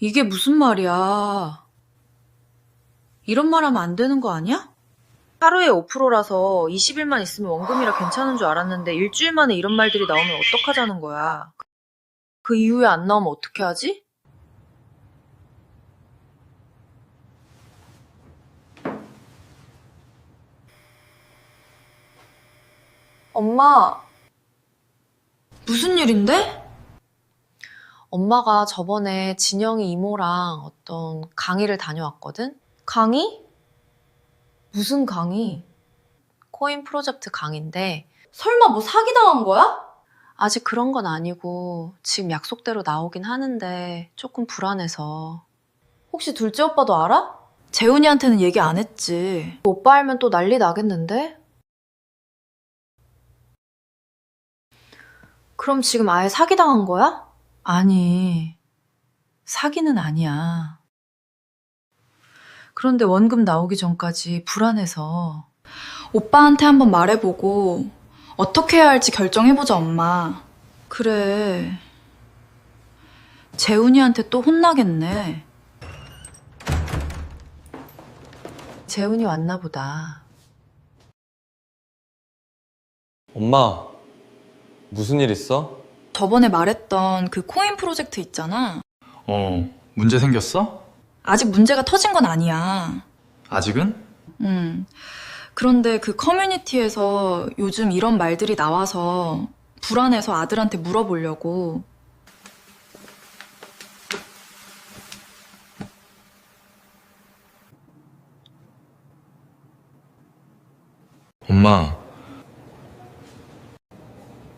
이게 무슨 말이야. 이런 말 하면 안 되는 거 아니야? 하루에 5%라서 20일만 있으면 원금이라 괜찮은 줄 알았는데 일주일 만에 이런 말들이 나오면 어떡하자는 거야. 그 이후에 안 나오면 어떻게 하지? 엄마, 무슨 일인데? 엄마가 저번에 진영이 이모랑 어떤 강의를 다녀왔거든? 강의? 무슨 강의? 코인 프로젝트 강의인데 설마 뭐 사기당한 거야? 아직 그런 건 아니고 지금 약속대로 나오긴 하는데 조금 불안해서. 혹시 둘째 오빠도 알아? 재훈이한테는 얘기 안 했지. 오빠 알면 또 난리 나겠는데? 그럼 지금 아예 사기당한 거야? 아니, 사기는 아니야. 그런데 원금 나오기 전까지 불안해서 오빠한테 한번 말해보고 어떻게 해야 할지 결정해보자, 엄마. 그래. 재훈이한테 또 혼나겠네. 재훈이 왔나 보다. 엄마, 무슨 일 있어? 저번에 말했던 그 코인 프로젝트 있잖아. 문제 생겼어? 아직 문제가 터진 건 아니야. 아직은? 그런데 그 커뮤니티에서 요즘 이런 말들이 나와서 불안해서 아들한테 물어보려고. 엄마,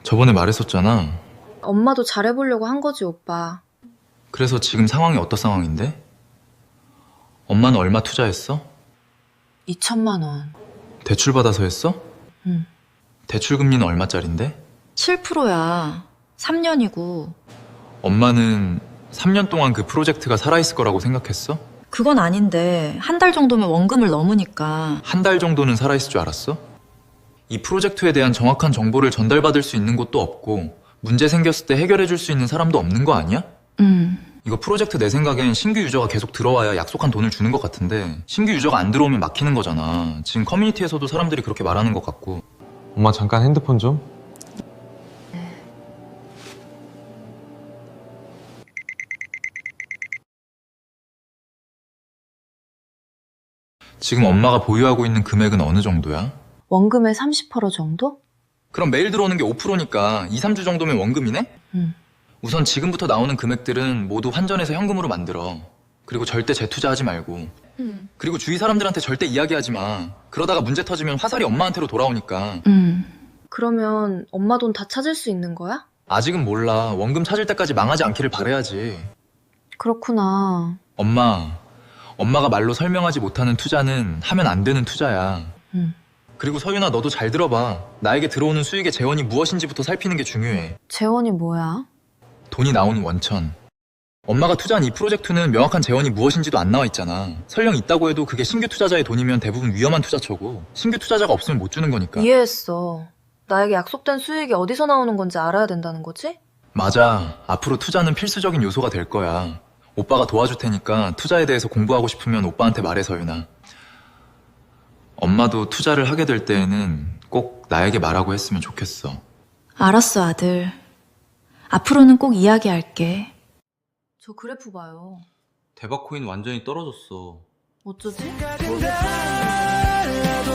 저번에 말했었잖아. 엄마도 잘해보려고 한 거지, 오빠. 그래서 지금 상황이 어떤 상황인데? 엄마는 얼마 투자했어? 2천만 원. 대출 받아서 했어? 응. 대출 금리는 얼마짜린데? 7%야. 3년이고. 엄마는 3년 동안 그 프로젝트가 살아있을 거라고 생각했어? 그건 아닌데 한 달 정도면 원금을 넘으니까. 한 달 정도는 살아있을 줄 알았어? 이 프로젝트에 대한 정확한 정보를 전달받을 수 있는 곳도 없고 문제 생겼을 때 해결해 줄 수 있는 사람도 없는 거 아니야? 이거 프로젝트 내 생각엔 신규 유저가 계속 들어와야 약속한 돈을 주는 것 같은데 신규 유저가 안 들어오면 막히는 거잖아. 지금 커뮤니티에서도 사람들이 그렇게 말하는 것 같고. 엄마 잠깐 핸드폰 좀. 지금 엄마가 보유하고 있는 금액은 어느 정도야? 원금의 30% 정도? 그럼 매일 들어오는 게 5%니까 2, 3주 정도면 원금이네? 응. 우선 지금부터 나오는 금액들은 모두 환전해서 현금으로 만들어. 그리고 절대 재투자하지 말고. 그리고 주위 사람들한테 절대 이야기하지 마. 그러다가 문제 터지면 화살이 엄마한테로 돌아오니까. 그러면 엄마 돈 다 찾을 수 있는 거야? 아직은 몰라. 원금 찾을 때까지 망하지 않기를 바라야지. 그렇구나. 엄마가 말로 설명하지 못하는 투자는 하면 안 되는 투자야. 그리고 서윤아, 너도 잘 들어봐. 나에게 들어오는 수익의 재원이 무엇인지부터 살피는 게 중요해. 재원이 뭐야? 돈이 나오는 원천. 엄마가 투자한 이 프로젝트는 명확한 재원이 무엇인지도 안 나와 있잖아. 설령 있다고 해도 그게 신규 투자자의 돈이면 대부분 위험한 투자처고 신규 투자자가 없으면 못 주는 거니까. 이해했어. 나에게 약속된 수익이 어디서 나오는 건지 알아야 된다는 거지? 맞아. 앞으로 투자는 필수적인 요소가 될 거야. 오빠가 도와줄 테니까 투자에 대해서 공부하고 싶으면 오빠한테 말해, 서윤아. 엄마도 투자를 하게 될 때에는 꼭 나에게 말하고 했으면 좋겠어. 알았어, 아들. 앞으로는 꼭 이야기할게. 저 그래프 봐요. 대박 코인 완전히 떨어졌어. 어쩌지? 생각은 달라도